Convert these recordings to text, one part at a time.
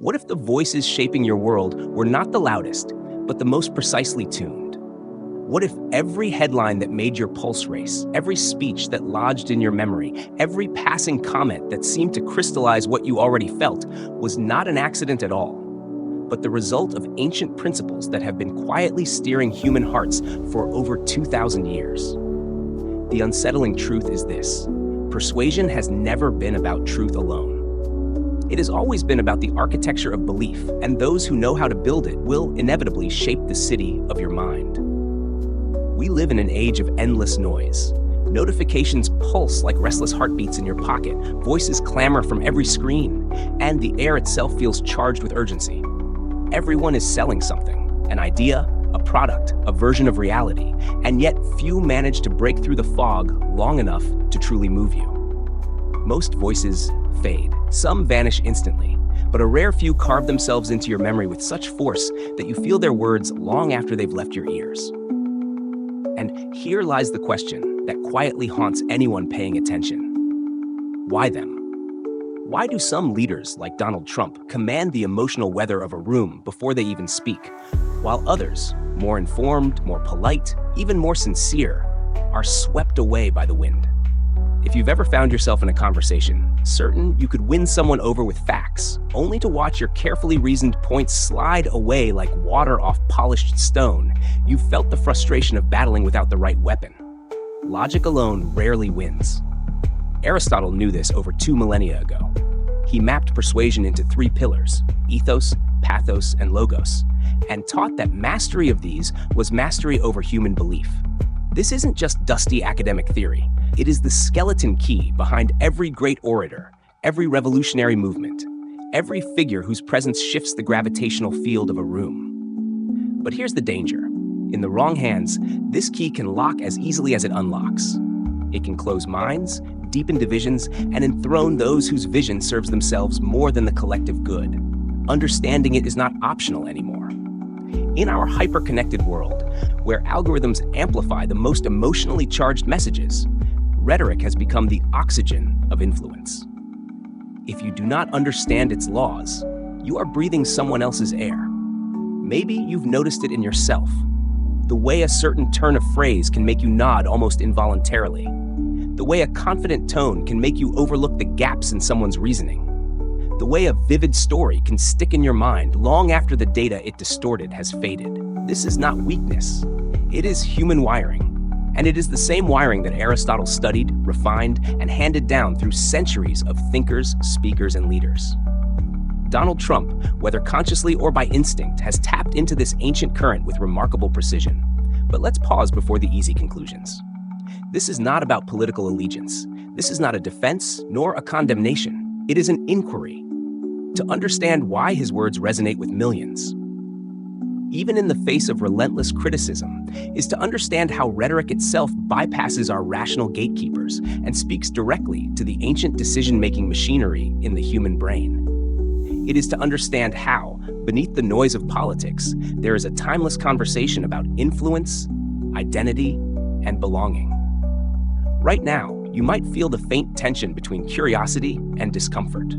What if the voices shaping your world were not the loudest, but the most precisely tuned? What if every headline that made your pulse race, every speech that lodged in your memory, every passing comment that seemed to crystallize what you already felt was not an accident at all, but the result of ancient principles that have been quietly steering human hearts for over 2,000 years? The unsettling truth is this: persuasion has never been about truth alone. It has always been about the architecture of belief, and those who know how to build it will inevitably shape the city of your mind. We live in an age of endless noise. Notifications pulse like restless heartbeats in your pocket, voices clamor from every screen, and the air itself feels charged with urgency. Everyone is selling something: an idea, a product, a version of reality, and yet few manage to break through the fog long enough to truly move you. Most voices fade. Some vanish instantly, but a rare few carve themselves into your memory with such force that you feel their words long after they've left your ears. And here lies the question that quietly haunts anyone paying attention. Why them? Why do some leaders, like Donald Trump, command the emotional weather of a room before they even speak, while others, more informed, more polite, even more sincere, are swept away by the wind? If you've ever found yourself in a conversation, certain you could win someone over with facts, only to watch your carefully reasoned points slide away like water off polished stone, you've felt the frustration of battling without the right weapon. Logic alone rarely wins. Aristotle knew this over 2 millennia ago. He mapped persuasion into 3 pillars: ethos, pathos, and logos, and taught that mastery of these was mastery over human belief. This isn't just dusty academic theory. It is the skeleton key behind every great orator, every revolutionary movement, every figure whose presence shifts the gravitational field of a room. But here's the danger. In the wrong hands, this key can lock as easily as it unlocks. It can close minds, deepen divisions, and enthrone those whose vision serves themselves more than the collective good. Understanding it is not optional anymore. In our hyper-connected world, where algorithms amplify the most emotionally charged messages, rhetoric has become the oxygen of influence. If you do not understand its laws, you are breathing someone else's air. Maybe you've noticed it in yourself. The way a certain turn of phrase can make you nod almost involuntarily. The way a confident tone can make you overlook the gaps in someone's reasoning. The way a vivid story can stick in your mind long after the data it distorted has faded. This is not weakness. It is human wiring. And it is the same wiring that Aristotle studied, refined, and handed down through centuries of thinkers, speakers, and leaders. Donald Trump, whether consciously or by instinct, has tapped into this ancient current with remarkable precision. But let's pause before the easy conclusions. This is not about political allegiance. This is not a defense, nor a condemnation. It is an inquiry to understand why his words resonate with millions, even in the face of relentless criticism, is to understand how rhetoric itself bypasses our rational gatekeepers and speaks directly to the ancient decision-making machinery in the human brain. It is to understand how, beneath the noise of politics, there is a timeless conversation about influence, identity, and belonging. Right now, you might feel the faint tension between curiosity and discomfort.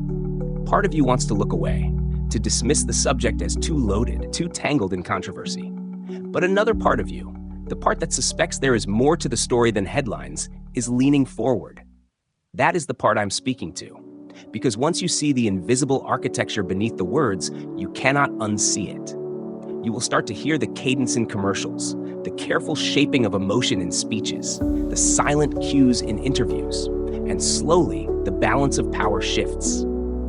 Part of you wants to look away, to dismiss the subject as too loaded, too tangled in controversy. But another part of you, the part that suspects there is more to the story than headlines, is leaning forward. That is the part I'm speaking to. Because once you see the invisible architecture beneath the words, you cannot unsee it. You will start to hear the cadence in commercials, the careful shaping of emotion in speeches, the silent cues in interviews, and slowly the balance of power shifts.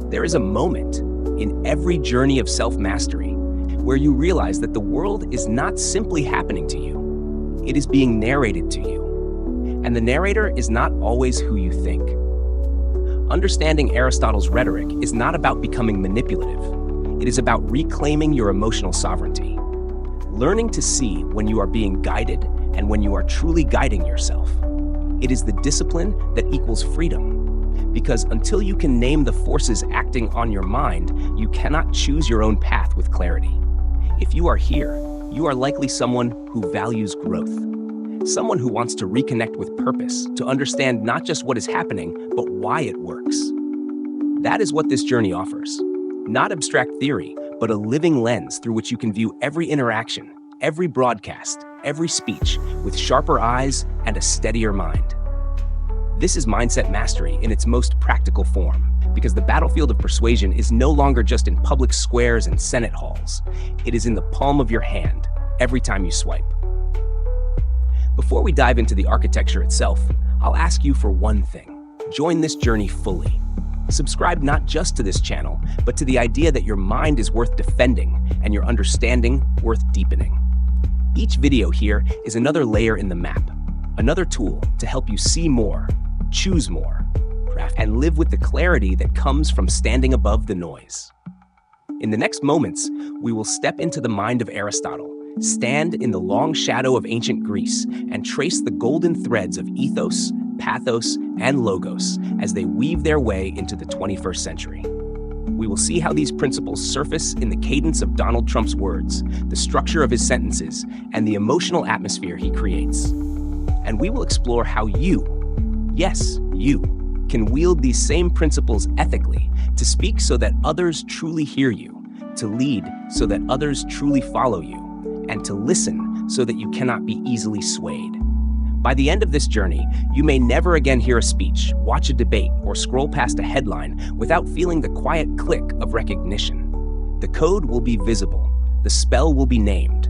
There is a moment in every journey of self-mastery where you realize that the world is not simply happening to you. It is being narrated to you. And the narrator is not always who you think. Understanding Aristotle's rhetoric is not about becoming manipulative. It is about reclaiming your emotional sovereignty. Learning to see when you are being guided and when you are truly guiding yourself. It is the discipline that equals freedom. Because until you can name the forces acting on your mind, you cannot choose your own path with clarity. If you are here, you are likely someone who values growth. Someone who wants to reconnect with purpose, to understand not just what is happening, but why it works. That is what this journey offers. Not abstract theory, but a living lens through which you can view every interaction, every broadcast, every speech with sharper eyes and a steadier mind. This is mindset mastery in its most practical form, because the battlefield of persuasion is no longer just in public squares and Senate halls. It is in the palm of your hand, every time you swipe. Before we dive into the architecture itself, I'll ask you for one thing. Join this journey fully. Subscribe not just to this channel, but to the idea that your mind is worth defending and your understanding worth deepening. Each video here is another layer in the map, another tool to help you see more, choose more, and live with the clarity that comes from standing above the noise. In the next moments, we will step into the mind of Aristotle, stand in the long shadow of ancient Greece, and trace the golden threads of ethos, pathos, and logos as they weave their way into the 21st century. We will see how these principles surface in the cadence of Donald Trump's words, the structure of his sentences, and the emotional atmosphere he creates. And we will explore how you, yes, you, can wield these same principles ethically to speak so that others truly hear you, to lead so that others truly follow you, and to listen so that you cannot be easily swayed. By the end of this journey, you may never again hear a speech, watch a debate, or scroll past a headline without feeling the quiet click of recognition. The code will be visible, the spell will be named,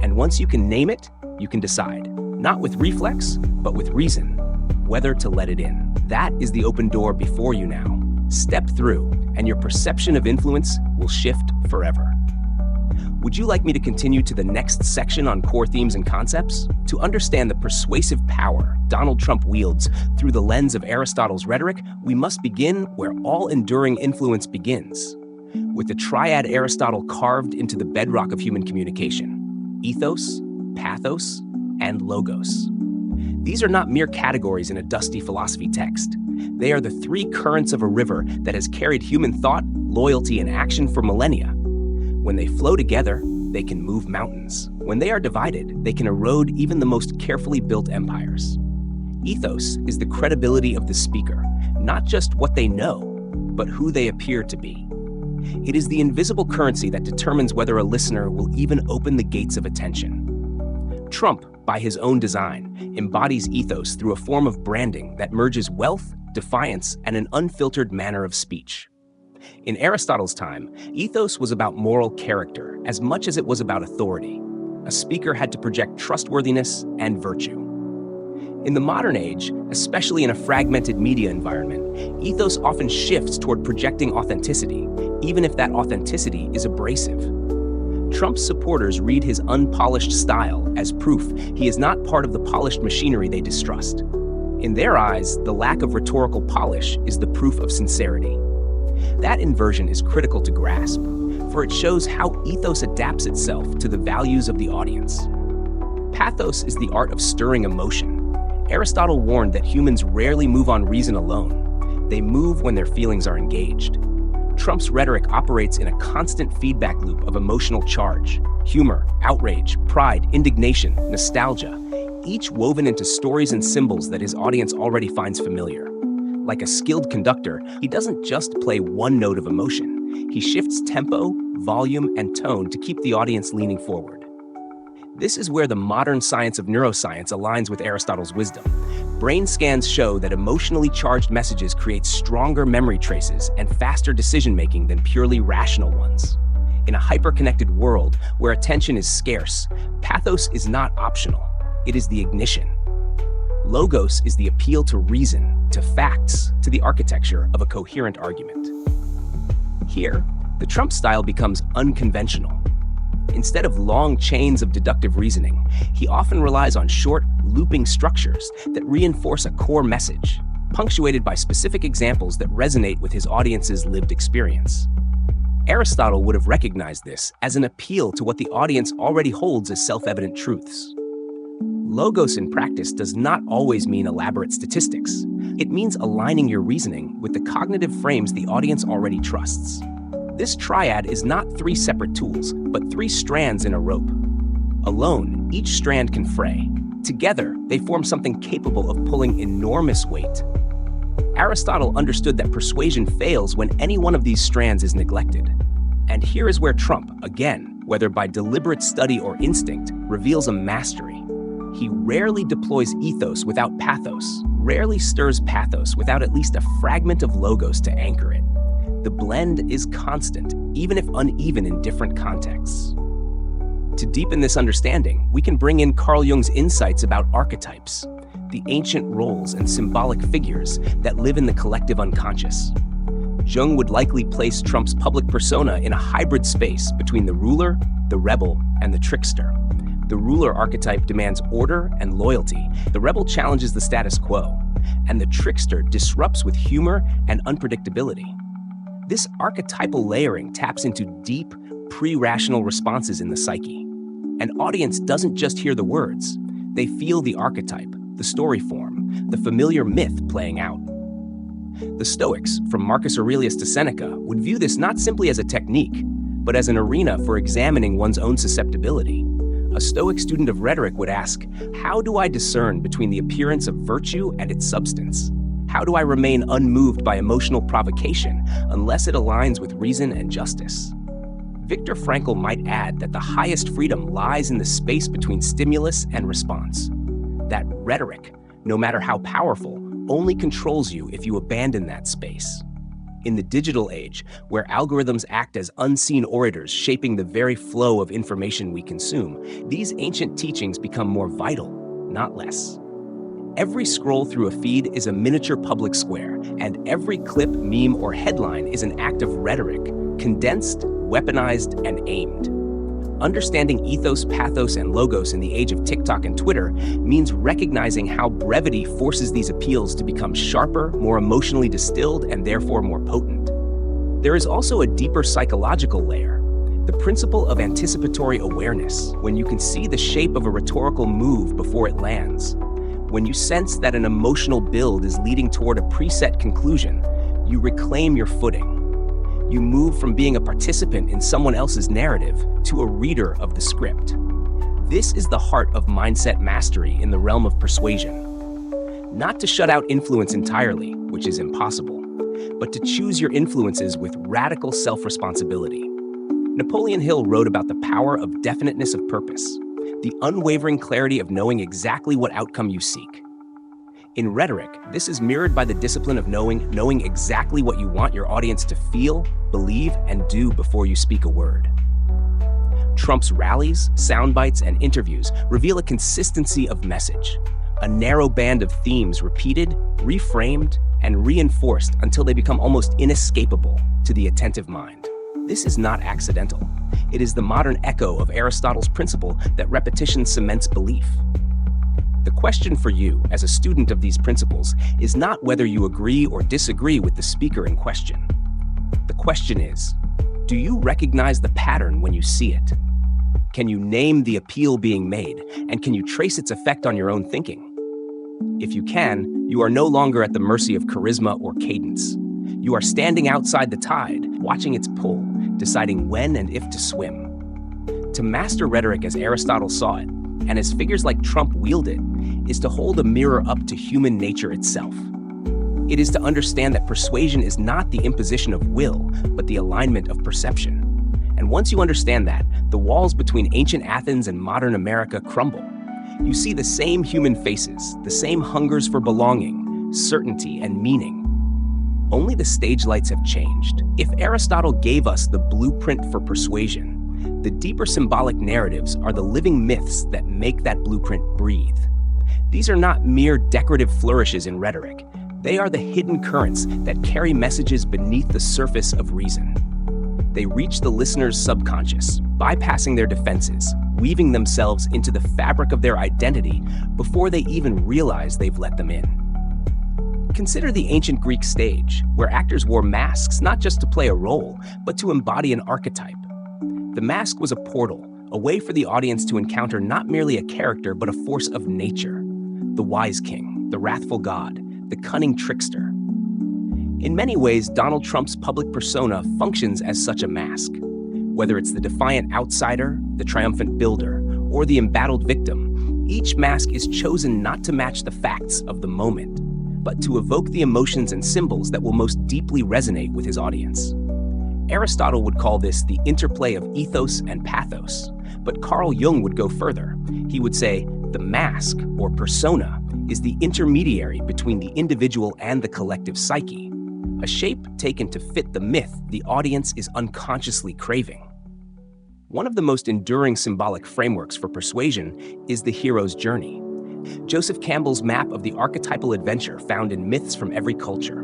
and once you can name it, you can decide, not with reflex, but with reason, whether to let it in. That is the open door before you now. Step through, and your perception of influence will shift forever. Would you like me to continue to the next section on core themes and concepts? To understand the persuasive power Donald Trump wields through the lens of Aristotle's rhetoric, we must begin where all enduring influence begins, with the triad Aristotle carved into the bedrock of human communication: ethos, pathos, and logos. These are not mere categories in a dusty philosophy text. They are the three currents of a river that has carried human thought, loyalty, and action for millennia. When they flow together, they can move mountains. When they are divided, they can erode even the most carefully built empires. Ethos is the credibility of the speaker, not just what they know, but who they appear to be. It is the invisible currency that determines whether a listener will even open the gates of attention. Trump, by his own design, embodies ethos through a form of branding that merges wealth, defiance, and an unfiltered manner of speech. In Aristotle's time, ethos was about moral character as much as it was about authority. A speaker had to project trustworthiness and virtue. In the modern age, especially in a fragmented media environment, ethos often shifts toward projecting authenticity, even if that authenticity is abrasive. Trump's supporters read his unpolished style as proof he is not part of the polished machinery they distrust. In their eyes, the lack of rhetorical polish is the proof of sincerity. That inversion is critical to grasp, for it shows how ethos adapts itself to the values of the audience. Pathos is the art of stirring emotion. Aristotle warned that humans rarely move on reason alone. They move when their feelings are engaged. Trump's rhetoric operates in a constant feedback loop of emotional charge: humor, outrage, pride, indignation, nostalgia, each woven into stories and symbols that his audience already finds familiar. Like a skilled conductor, he doesn't just play one note of emotion. He shifts tempo, volume, and tone to keep the audience leaning forward. This is where the modern science of neuroscience aligns with Aristotle's wisdom. Brain scans show that emotionally charged messages create stronger memory traces and faster decision-making than purely rational ones. In a hyper-connected world where attention is scarce, pathos is not optional. It is the ignition. Logos is the appeal to reason, to facts, to the architecture of a coherent argument. Here, the Trump style becomes unconventional. Instead of long chains of deductive reasoning, he often relies on short, looping structures that reinforce a core message, punctuated by specific examples that resonate with his audience's lived experience. Aristotle would have recognized this as an appeal to what the audience already holds as self-evident truths. Logos in practice does not always mean elaborate statistics. It means aligning your reasoning with the cognitive frames the audience already trusts. This triad is not three separate tools, but three strands in a rope. Alone, each strand can fray. Together, they form something capable of pulling enormous weight. Aristotle understood that persuasion fails when any one of these strands is neglected. And here is where Trump, again, whether by deliberate study or instinct, reveals a mastery. He rarely deploys ethos without pathos, rarely stirs pathos without at least a fragment of logos to anchor it. The blend is constant, even if uneven in different contexts. To deepen this understanding, we can bring in Carl Jung's insights about archetypes, the ancient roles and symbolic figures that live in the collective unconscious. Jung would likely place Trump's public persona in a hybrid space between the ruler, the rebel, and the trickster. The ruler archetype demands order and loyalty, the rebel challenges the status quo, and the trickster disrupts with humor and unpredictability. This archetypal layering taps into deep, pre-rational responses in the psyche. An audience doesn't just hear the words, they feel the archetype, the story form, the familiar myth playing out. The Stoics, from Marcus Aurelius to Seneca, would view this not simply as a technique, but as an arena for examining one's own susceptibility. A Stoic student of rhetoric would ask, how do I discern between the appearance of virtue and its substance? How do I remain unmoved by emotional provocation unless it aligns with reason and justice? Viktor Frankl might add that the highest freedom lies in the space between stimulus and response. That rhetoric, no matter how powerful, only controls you if you abandon that space. In the digital age, where algorithms act as unseen orators shaping the very flow of information we consume, these ancient teachings become more vital, not less. Every scroll through a feed is a miniature public square, and every clip, meme, or headline is an act of rhetoric, condensed, weaponized, and aimed. Understanding ethos, pathos, and logos in the age of TikTok and Twitter means recognizing how brevity forces these appeals to become sharper, more emotionally distilled, and therefore more potent. There is also a deeper psychological layer, the principle of anticipatory awareness, when you can see the shape of a rhetorical move before it lands. When you sense that an emotional build is leading toward a preset conclusion, you reclaim your footing. You move from being a participant in someone else's narrative to a reader of the script. This is the heart of mindset mastery in the realm of persuasion. Not to shut out influence entirely, which is impossible, but to choose your influences with radical self-responsibility. Napoleon Hill wrote about the power of definiteness of purpose, the unwavering clarity of knowing exactly what outcome you seek. In rhetoric, this is mirrored by the discipline of knowing exactly what you want your audience to feel, believe, and do before you speak a word. Trump's rallies, sound bites, and interviews reveal a consistency of message, a narrow band of themes repeated, reframed, and reinforced until they become almost inescapable to the attentive mind. This is not accidental. It is the modern echo of Aristotle's principle that repetition cements belief. The question for you, as a student of these principles, is not whether you agree or disagree with the speaker in question. The question is, do you recognize the pattern when you see it? Can you name the appeal being made, and can you trace its effect on your own thinking? If you can, you are no longer at the mercy of charisma or cadence. You are standing outside the tide, watching its pull, deciding when and if to swim. To master rhetoric as Aristotle saw it, and as figures like Trump wield it, is to hold a mirror up to human nature itself. It is to understand that persuasion is not the imposition of will, but the alignment of perception. And once you understand that, the walls between ancient Athens and modern America crumble. You see the same human faces, the same hungers for belonging, certainty, and meaning. Only the stage lights have changed. If Aristotle gave us the blueprint for persuasion, the deeper symbolic narratives are the living myths that make that blueprint breathe. These are not mere decorative flourishes in rhetoric. They are the hidden currents that carry messages beneath the surface of reason. They reach the listener's subconscious, bypassing their defenses, weaving themselves into the fabric of their identity before they even realize they've let them in. Consider the ancient Greek stage, where actors wore masks not just to play a role, but to embody an archetype. The mask was a portal, a way for the audience to encounter not merely a character, but a force of nature. The wise king, the wrathful god, the cunning trickster. In many ways, Donald Trump's public persona functions as such a mask. Whether it's the defiant outsider, the triumphant builder, or the embattled victim, each mask is chosen not to match the facts of the moment, but to evoke the emotions and symbols that will most deeply resonate with his audience. Aristotle would call this the interplay of ethos and pathos, but Carl Jung would go further. He would say the mask, or persona, is the intermediary between the individual and the collective psyche, a shape taken to fit the myth the audience is unconsciously craving. One of the most enduring symbolic frameworks for persuasion is the hero's journey. Joseph Campbell's map of the archetypal adventure found in myths from every culture.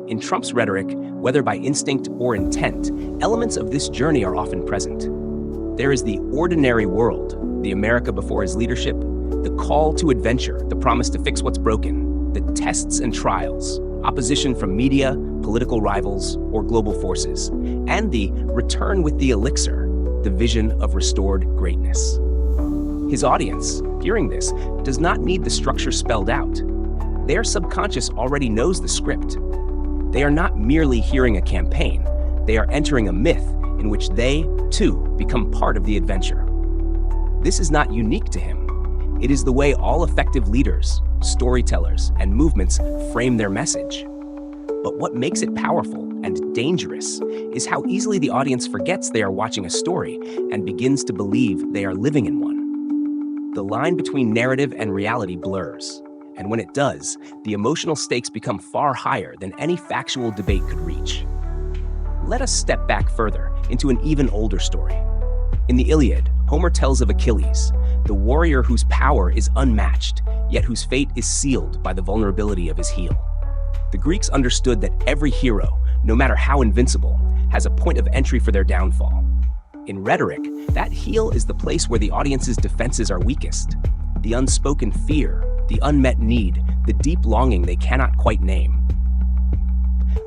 In Trump's rhetoric, whether by instinct or intent, elements of this journey are often present. There is the ordinary world, the America before his leadership, the call to adventure, the promise to fix what's broken, the tests and trials, opposition from media, political rivals, or global forces, and the return with the elixir, the vision of restored greatness. His audience, hearing this, does not need the structure spelled out. Their subconscious already knows the script. They are not merely hearing a campaign, they are entering a myth in which they, too, become part of the adventure. This is not unique to him. It is the way all effective leaders, storytellers, and movements frame their message. But what makes it powerful and dangerous is how easily the audience forgets they are watching a story and begins to believe they are living in one. The line between narrative and reality blurs, and when it does, the emotional stakes become far higher than any factual debate could reach. Let us step back further into an even older story. In the Iliad, Homer tells of Achilles, the warrior whose power is unmatched, yet whose fate is sealed by the vulnerability of his heel. The Greeks understood that every hero, no matter how invincible, has a point of entry for their downfall. In rhetoric, that heel is the place where the audience's defenses are weakest. The unspoken fear, the unmet need, the deep longing they cannot quite name.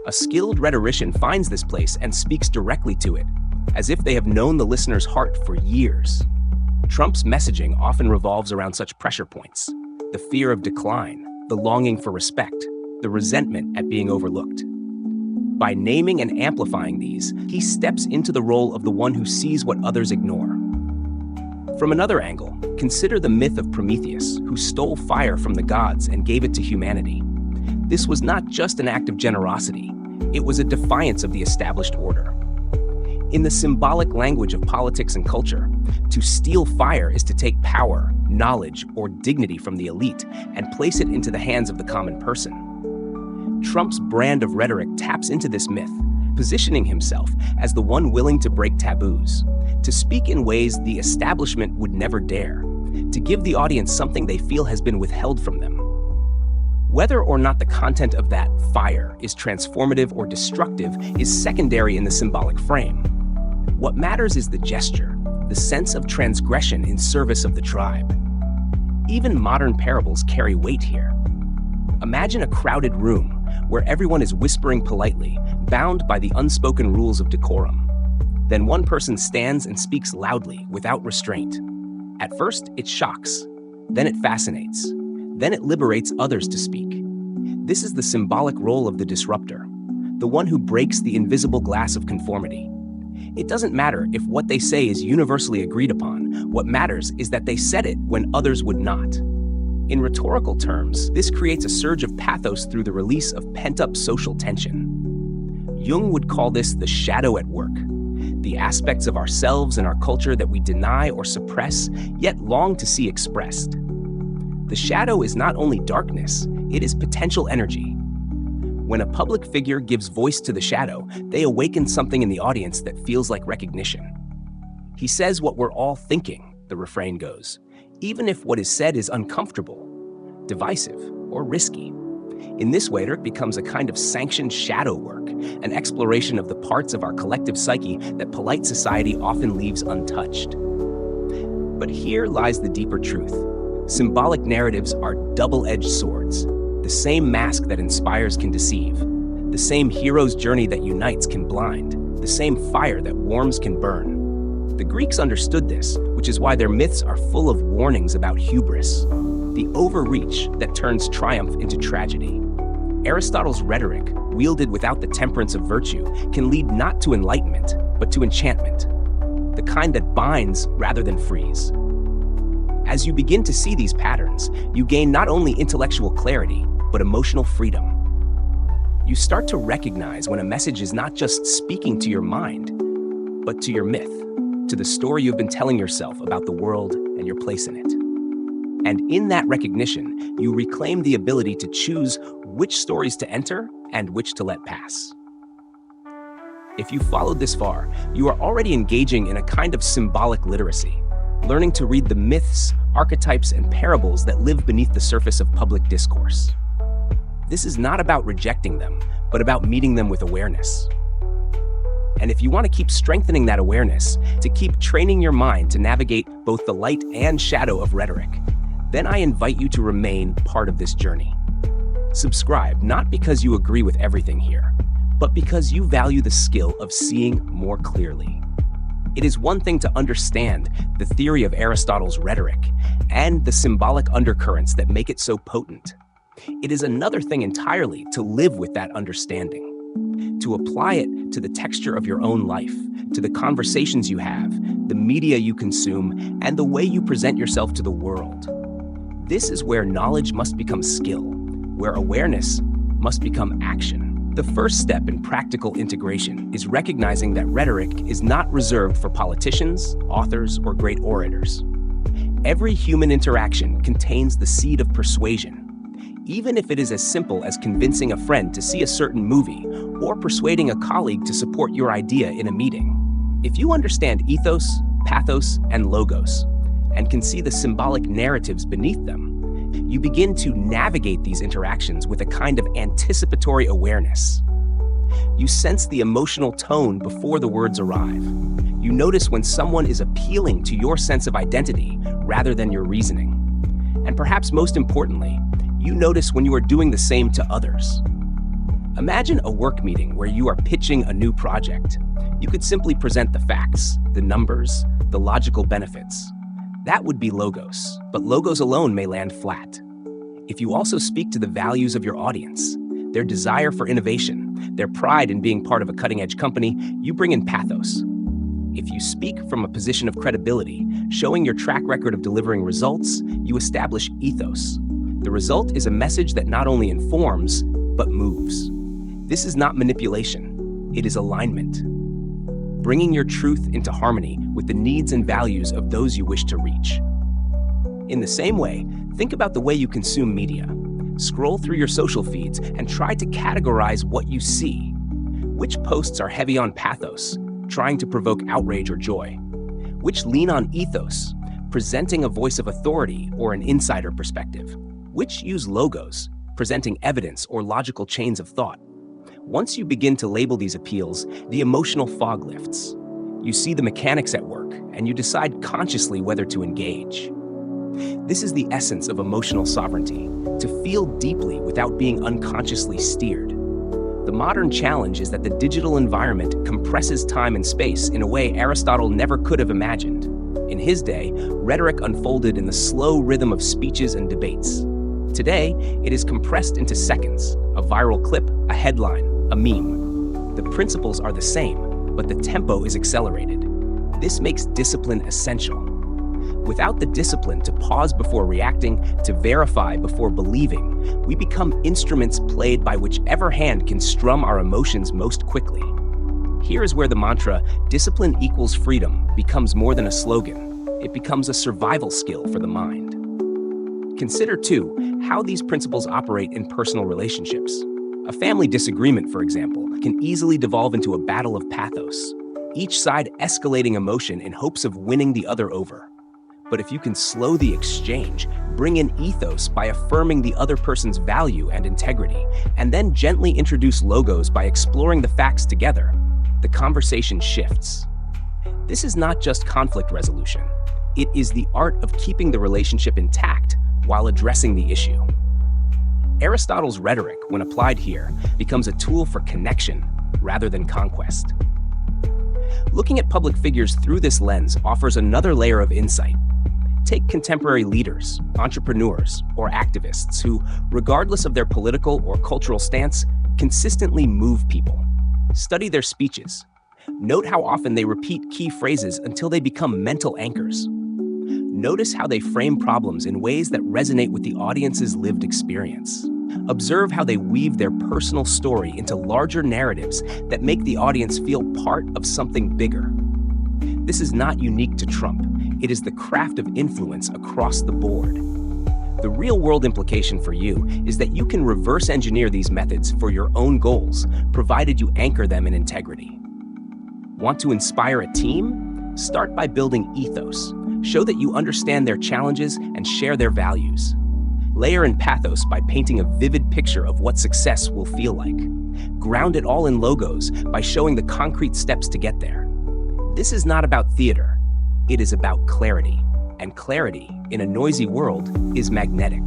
A skilled rhetorician finds this place and speaks directly to it, as if they have known the listener's heart for years. Trump's messaging often revolves around such pressure points: the fear of decline, the longing for respect, the resentment at being overlooked. By naming and amplifying these, he steps into the role of the one who sees what others ignore. From another angle, consider the myth of Prometheus, who stole fire from the gods and gave it to humanity. This was not just an act of generosity, it was a defiance of the established order. In the symbolic language of politics and culture, to steal fire is to take power, knowledge, or dignity from the elite and place it into the hands of the common person. Trump's brand of rhetoric taps into this myth, positioning himself as the one willing to break taboos, to speak in ways the establishment would never dare, to give the audience something they feel has been withheld from them. Whether or not the content of that fire is transformative or destructive is secondary in the symbolic frame. What matters is the gesture, the sense of transgression in service of the tribe. Even modern parables carry weight here. Imagine a crowded room where everyone is whispering politely, bound by the unspoken rules of decorum. Then one person stands and speaks loudly, without restraint. At first, it shocks. Then it fascinates. Then it liberates others to speak. This is the symbolic role of the disruptor, the one who breaks the invisible glass of conformity. It doesn't matter if what they say is universally agreed upon. What matters is that they said it when others would not. In rhetorical terms, this creates a surge of pathos through the release of pent-up social tension. Jung would call this the shadow at work, the aspects of ourselves and our culture that we deny or suppress, yet long to see expressed. The shadow is not only darkness, it is potential energy. When a public figure gives voice to the shadow, they awaken something in the audience that feels like recognition. He says what we're all thinking, the refrain goes, even if what is said is uncomfortable, divisive, or risky. In this way, it becomes a kind of sanctioned shadow work, an exploration of the parts of our collective psyche that polite society often leaves untouched. But here lies the deeper truth. Symbolic narratives are double-edged swords. The same mask that inspires can deceive. The same hero's journey that unites can blind. The same fire that warms can burn. The Greeks understood this, which is why their myths are full of warnings about hubris, the overreach that turns triumph into tragedy. Aristotle's rhetoric, wielded without the temperance of virtue, can lead not to enlightenment, but to enchantment, the kind that binds rather than frees. As you begin to see these patterns, you gain not only intellectual clarity, but emotional freedom. You start to recognize when a message is not just speaking to your mind, but to your myth, to the story you've been telling yourself about the world and your place in it. And in that recognition, you reclaim the ability to choose which stories to enter and which to let pass. If you followed this far, you are already engaging in a kind of symbolic literacy, learning to read the myths, archetypes, and parables that live beneath the surface of public discourse. This is not about rejecting them, but about meeting them with awareness. And if you want to keep strengthening that awareness, to keep training your mind to navigate both the light and shadow of rhetoric, then I invite you to remain part of this journey. Subscribe not because you agree with everything here, but because you value the skill of seeing more clearly. It is one thing to understand the theory of Aristotle's Rhetoric and the symbolic undercurrents that make it so potent. It is another thing entirely to live with that understanding, to apply it to the texture of your own life, to the conversations you have, the media you consume, and the way you present yourself to the world. This is where knowledge must become skill, where awareness must become action. The first step in practical integration is recognizing that rhetoric is not reserved for politicians, authors, or great orators. Every human interaction contains the seed of persuasion, even if it is as simple as convincing a friend to see a certain movie or persuading a colleague to support your idea in a meeting. If you understand ethos, pathos, and logos, and can see the symbolic narratives beneath them, you begin to navigate these interactions with a kind of anticipatory awareness. You sense the emotional tone before the words arrive. You notice when someone is appealing to your sense of identity rather than your reasoning. And perhaps most importantly, you notice when you are doing the same to others. Imagine a work meeting where you are pitching a new project. You could simply present the facts, the numbers, the logical benefits. That would be logos, but logos alone may land flat. If you also speak to the values of your audience, their desire for innovation, their pride in being part of a cutting-edge company, you bring in pathos. If you speak from a position of credibility, showing your track record of delivering results, you establish ethos. The result is a message that not only informs, but moves. This is not manipulation, it is alignment. Bringing your truth into harmony with the needs and values of those you wish to reach. In the same way, think about the way you consume media. Scroll through your social feeds and try to categorize what you see. Which posts are heavy on pathos, trying to provoke outrage or joy? Which lean on ethos, presenting a voice of authority or an insider perspective? Which use logos, presenting evidence or logical chains of thought? Once you begin to label these appeals, the emotional fog lifts. You see the mechanics at work, and you decide consciously whether to engage. This is the essence of emotional sovereignty, to feel deeply without being unconsciously steered. The modern challenge is that the digital environment compresses time and space in a way Aristotle never could have imagined. In his day, rhetoric unfolded in the slow rhythm of speeches and debates. Today, it is compressed into seconds, a viral clip, a headline, a meme. The principles are the same, but the tempo is accelerated. This makes discipline essential. Without the discipline to pause before reacting, to verify before believing, we become instruments played by whichever hand can strum our emotions most quickly. Here is where the mantra, discipline equals freedom, becomes more than a slogan. It becomes a survival skill for the mind. Consider, too, how these principles operate in personal relationships. A family disagreement, for example, can easily devolve into a battle of pathos, each side escalating emotion in hopes of winning the other over. But if you can slow the exchange, bring in ethos by affirming the other person's value and integrity, and then gently introduce logos by exploring the facts together, the conversation shifts. This is not just conflict resolution. It is the art of keeping the relationship intact while addressing the issue. Aristotle's rhetoric, when applied here, becomes a tool for connection rather than conquest. Looking at public figures through this lens offers another layer of insight. Take contemporary leaders, entrepreneurs, or activists who, regardless of their political or cultural stance, consistently move people. Study their speeches. Note how often they repeat key phrases until they become mental anchors. Notice how they frame problems in ways that resonate with the audience's lived experience. Observe how they weave their personal story into larger narratives that make the audience feel part of something bigger. This is not unique to Trump. It is the craft of influence across the board. The real-world implication for you is that you can reverse engineer these methods for your own goals, provided you anchor them in integrity. Want to inspire a team? Start by building ethos. Show that you understand their challenges and share their values. Layer in pathos by painting a vivid picture of what success will feel like. Ground it all in logos by showing the concrete steps to get there. This is not about theater. It is about clarity. And clarity, in a noisy world, is magnetic.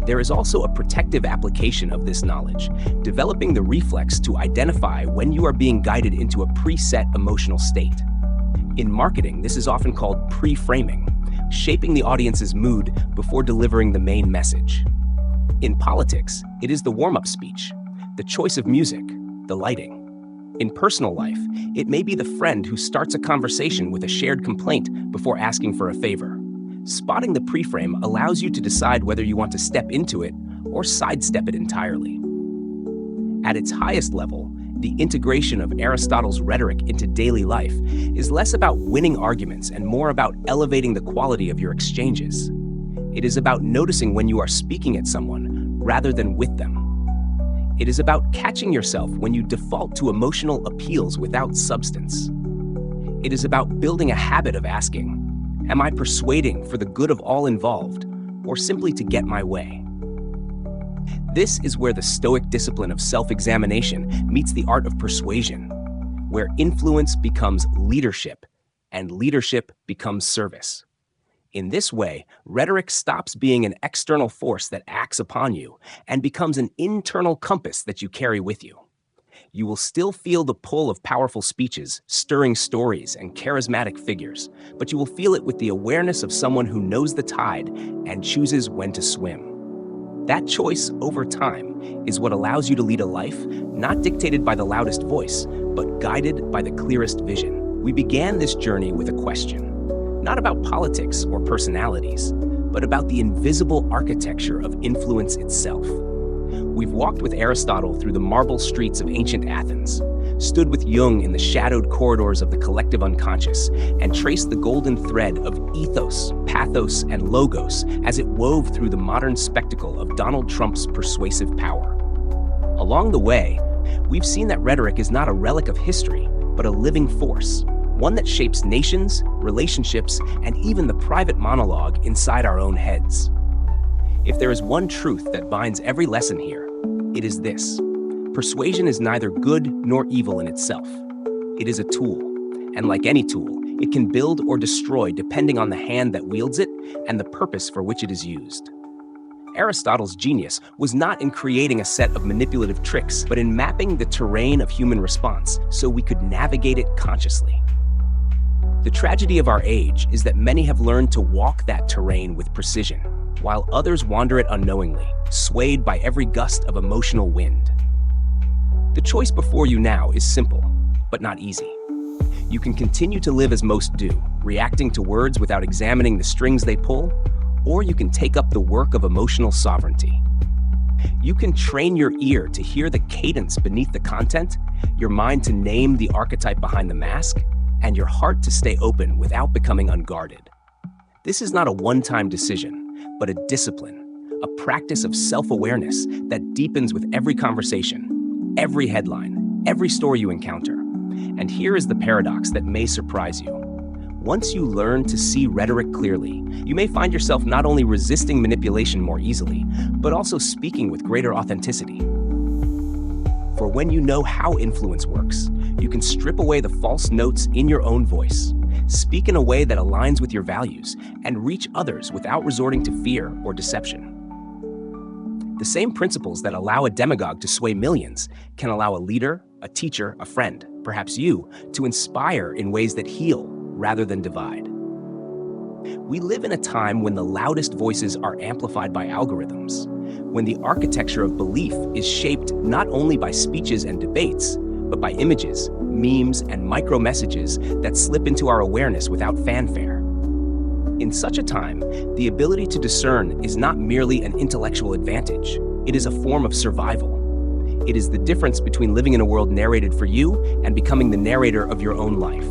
There is also a protective application of this knowledge, developing the reflex to identify when you are being guided into a preset emotional state. In marketing, this is often called pre-framing, shaping the audience's mood before delivering the main message. In politics, it is the warm-up speech, the choice of music, the lighting. In personal life, it may be the friend who starts a conversation with a shared complaint before asking for a favor. Spotting the pre-frame allows you to decide whether you want to step into it or sidestep it entirely. At its highest level, the integration of Aristotle's rhetoric into daily life is less about winning arguments and more about elevating the quality of your exchanges. It is about noticing when you are speaking at someone rather than with them. It is about catching yourself when you default to emotional appeals without substance. It is about building a habit of asking, am I persuading for the good of all involved, or simply to get my way? This is where the Stoic discipline of self-examination meets the art of persuasion, where influence becomes leadership, and leadership becomes service. In this way, rhetoric stops being an external force that acts upon you and becomes an internal compass that you carry with you. You will still feel the pull of powerful speeches, stirring stories, and charismatic figures, but you will feel it with the awareness of someone who knows the tide and chooses when to swim. That choice over time is what allows you to lead a life not dictated by the loudest voice, but guided by the clearest vision. We began this journey with a question. Not about politics or personalities, but about the invisible architecture of influence itself. We've walked with Aristotle through the marble streets of ancient Athens, stood with Jung in the shadowed corridors of the collective unconscious, and traced the golden thread of ethos, pathos, and logos as it wove through the modern spectacle of Donald Trump's persuasive power. Along the way, we've seen that rhetoric is not a relic of history, but a living force, one that shapes nations, relationships, and even the private monologue inside our own heads. If there is one truth that binds every lesson here, it is this: persuasion is neither good nor evil in itself. It is a tool, and like any tool, it can build or destroy depending on the hand that wields it and the purpose for which it is used. Aristotle's genius was not in creating a set of manipulative tricks, but in mapping the terrain of human response so we could navigate it consciously. The tragedy of our age is that many have learned to walk that terrain with precision, while others wander it unknowingly, swayed by every gust of emotional wind. The choice before you now is simple, but not easy. You can continue to live as most do, reacting to words without examining the strings they pull, or you can take up the work of emotional sovereignty. You can train your ear to hear the cadence beneath the content, your mind to name the archetype behind the mask, and your heart to stay open without becoming unguarded. This is not a one-time decision, but a discipline, a practice of self-awareness that deepens with every conversation, every headline, every story you encounter. And here is the paradox that may surprise you. Once you learn to see rhetoric clearly, you may find yourself not only resisting manipulation more easily, but also speaking with greater authenticity. For when you know how influence works, you can strip away the false notes in your own voice, speak in a way that aligns with your values, and reach others without resorting to fear or deception. The same principles that allow a demagogue to sway millions can allow a leader, a teacher, a friend, perhaps you, to inspire in ways that heal rather than divide. We live in a time when the loudest voices are amplified by algorithms, when the architecture of belief is shaped not only by speeches and debates, but by images, memes, and micro-messages that slip into our awareness without fanfare. In such a time, the ability to discern is not merely an intellectual advantage, It is a form of survival. It is the difference between living in a world narrated for you and becoming the narrator of your own life.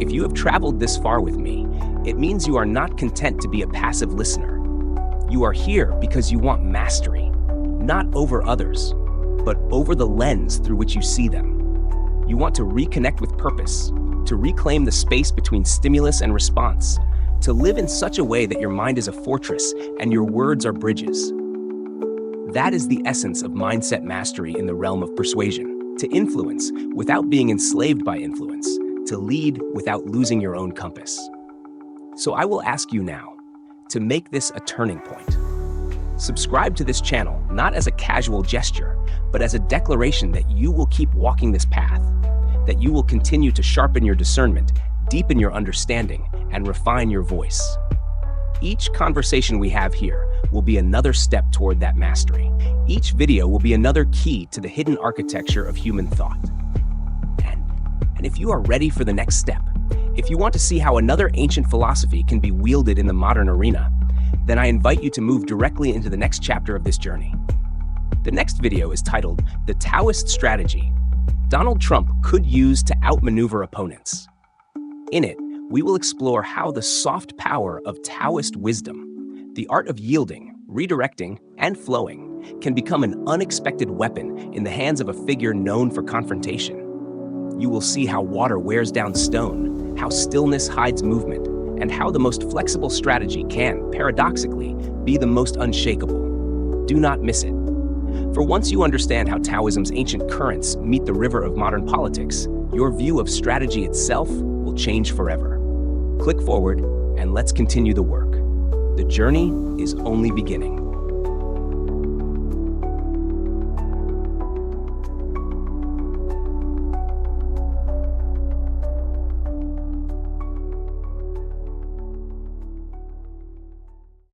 If you have traveled this far with me, it means you are not content to be a passive listener. You are here because you want mastery, not over others, but over the lens through which you see them. You want to reconnect with purpose, to reclaim the space between stimulus and response, to live in such a way that your mind is a fortress and your words are bridges. That is the essence of mindset mastery in the realm of persuasion: to influence without being enslaved by influence, to lead without losing your own compass. So I will ask you now to make this a turning point. Subscribe to this channel not as a casual gesture, but as a declaration that you will keep walking this path, that you will continue to sharpen your discernment, deepen your understanding, and refine your voice. Each conversation we have here will be another step toward that mastery. Each video will be another key to the hidden architecture of human thought. And if you are ready for the next step, if you want to see how another ancient philosophy can be wielded in the modern arena, then I invite you to move directly into the next chapter of this journey. The next video is titled "The Taoist Strategy Donald Trump Could Use to Outmaneuver Opponents." In it, we will explore how the soft power of Taoist wisdom, the art of yielding, redirecting, and flowing, can become an unexpected weapon in the hands of a figure known for confrontation. You will see how water wears down stone, how stillness hides movement, and how the most flexible strategy can, paradoxically, be the most unshakable. Do not miss it. For once you understand how Taoism's ancient currents meet the river of modern politics, your view of strategy itself will change forever. Click forward and let's continue the work. The journey is only beginning.